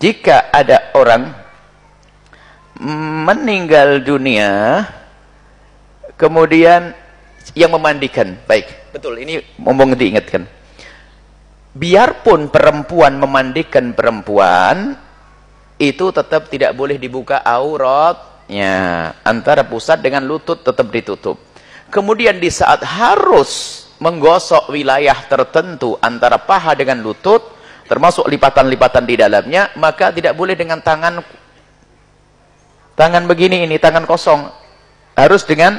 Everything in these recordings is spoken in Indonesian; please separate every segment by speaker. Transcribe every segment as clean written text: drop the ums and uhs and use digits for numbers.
Speaker 1: jika ada orang meninggal dunia kemudian yang memandikan, baik, betul, ini ngomong diingatkan, biarpun perempuan memandikan perempuan itu tetap tidak boleh dibuka auratnya, antara pusat dengan lutut tetap ditutup. Kemudian di saat harus menggosok wilayah tertentu antara paha dengan lutut, termasuk lipatan-lipatan di dalamnya, maka tidak boleh dengan tangan begini, ini tangan kosong, harus dengan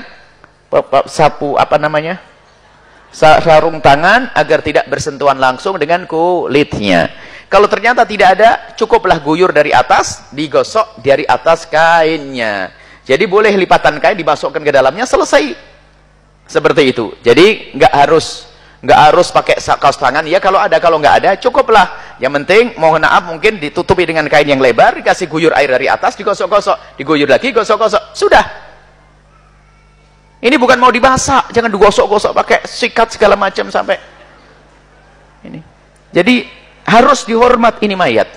Speaker 1: sapu, apa namanya, sarung tangan, agar tidak bersentuhan langsung dengan kulitnya. Kalau ternyata tidak ada, cukuplah guyur dari atas, digosok dari atas kainnya. Jadi boleh lipatan kain dimasukkan ke dalamnya, selesai. Seperti itu. Jadi nggak harus pakai kaos tangan. Ya kalau ada, kalau nggak ada, cukuplah. Yang penting, mohon maaf, mungkin ditutupi dengan kain yang lebar, dikasih guyur air dari atas, digosok-gosok, diguyur lagi, gosok-gosok, sudah. Ini bukan mau dibasah, jangan digosok-gosok pakai sikat segala macam sampai ini. Jadi harus dihormat ini mayat.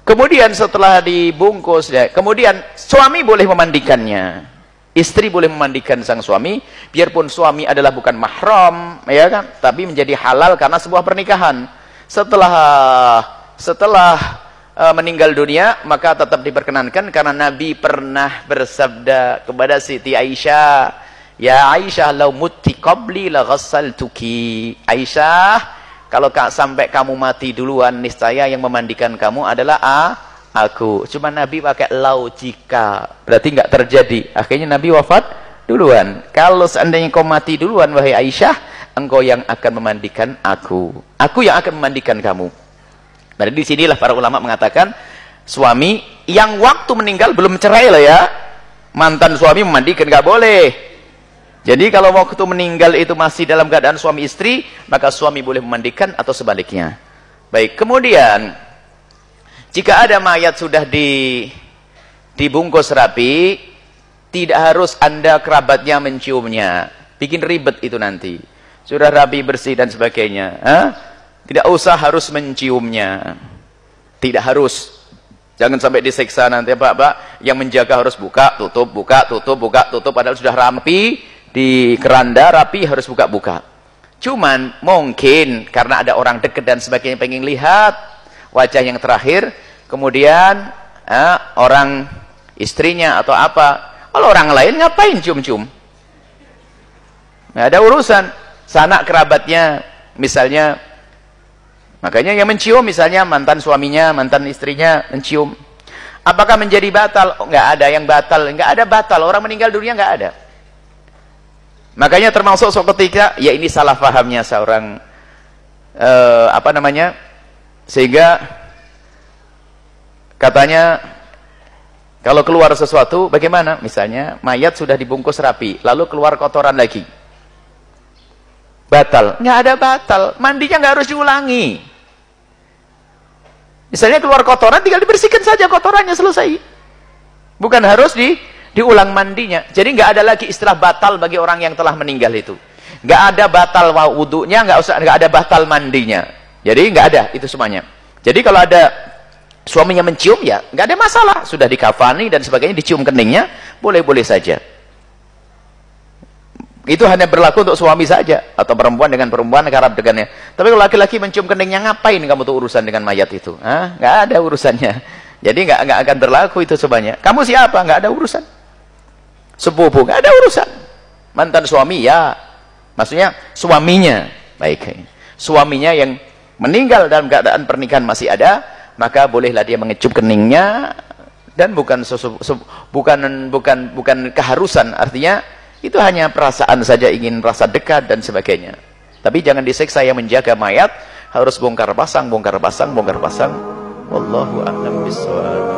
Speaker 1: Kemudian setelah dibungkus, ya, kemudian suami boleh memandikannya. Istri boleh memandikan sang suami, biarpun suami adalah bukan mahram, ya kan? Tapi menjadi halal karena sebuah pernikahan. Setelah meninggal dunia, maka tetap diperkenankan karena Nabi pernah bersabda kepada Siti Aisyah, "Ya Aisyah, lau mutti qabli la ghassaltuki." Aisyah, kalau sampai kamu mati duluan, niscaya yang memandikan kamu adalah aku. Cuma Nabi pakai lau, jika, berarti nggak terjadi. Akhirnya Nabi wafat duluan. Kalau seandainya kau mati duluan, wahai Aisyah, engkau yang akan memandikan aku. Aku yang akan memandikan kamu. Berarti di sinilah para ulama mengatakan, suami yang waktu meninggal belum cerai lah ya, mantan suami memandikan nggak boleh. Jadi kalau waktu meninggal itu masih dalam keadaan suami istri, maka suami boleh memandikan atau sebaliknya. Baik, kemudian jika ada mayat sudah dibungkus rapi, tidak harus Anda kerabatnya menciumnya. Bikin ribet itu nanti. Sudah rapi, bersih dan sebagainya. Tidak usah harus menciumnya. Tidak harus. Jangan sampai disiksa nanti, Pak. Yang menjaga harus buka, tutup, buka, tutup, buka, tutup. Padahal sudah rapi, di keranda rapi, harus buka-buka. Cuman mungkin karena ada orang dekat dan sebagainya pengen lihat wajah yang terakhir, kemudian orang istrinya atau apa, kalau orang lain ngapain cium-cium? Nggak ada urusan. Sanak kerabatnya misalnya, makanya yang mencium misalnya mantan suaminya, mantan istrinya mencium. Apakah menjadi batal? Oh, nggak ada yang batal, nggak ada batal. Orang meninggal dunia nggak ada. Makanya termasuk ketika, ya ini salah pahamnya seorang sehingga katanya kalau keluar sesuatu bagaimana, misalnya mayat sudah dibungkus rapi lalu keluar kotoran lagi, batal? Nggak ada batal, mandinya nggak harus diulangi. Misalnya keluar kotoran, tinggal dibersihkan saja kotorannya, selesai, bukan harus diulang mandinya. Jadi nggak ada lagi istilah batal bagi orang yang telah meninggal itu. Nggak ada batal wudunya, nggak ada batal mandinya. Jadi nggak ada itu semuanya. Jadi kalau ada suaminya mencium, ya nggak ada masalah. Sudah dikafani dan sebagainya, dicium keningnya, boleh-boleh saja. Itu hanya berlaku untuk suami saja, atau perempuan dengan perempuan, kerap dengannya. Tapi kalau laki-laki mencium keningnya, ngapain kamu tuh urusan dengan mayat itu? Nggak ada urusannya. Jadi nggak akan berlaku itu semuanya. Kamu siapa? Nggak ada urusan. Sepupu, nggak ada urusan. Mantan suami, ya, maksudnya suaminya, baik, suaminya yang meninggal dalam keadaan pernikahan masih ada, maka bolehlah dia mengecup keningnya, dan bukan keharusan. Artinya itu hanya perasaan saja, ingin rasa dekat dan sebagainya. Tapi jangan disiksa yang menjaga mayat, harus bongkar pasang, bongkar pasang, bongkar pasang. Wallahu a'lam bishawab.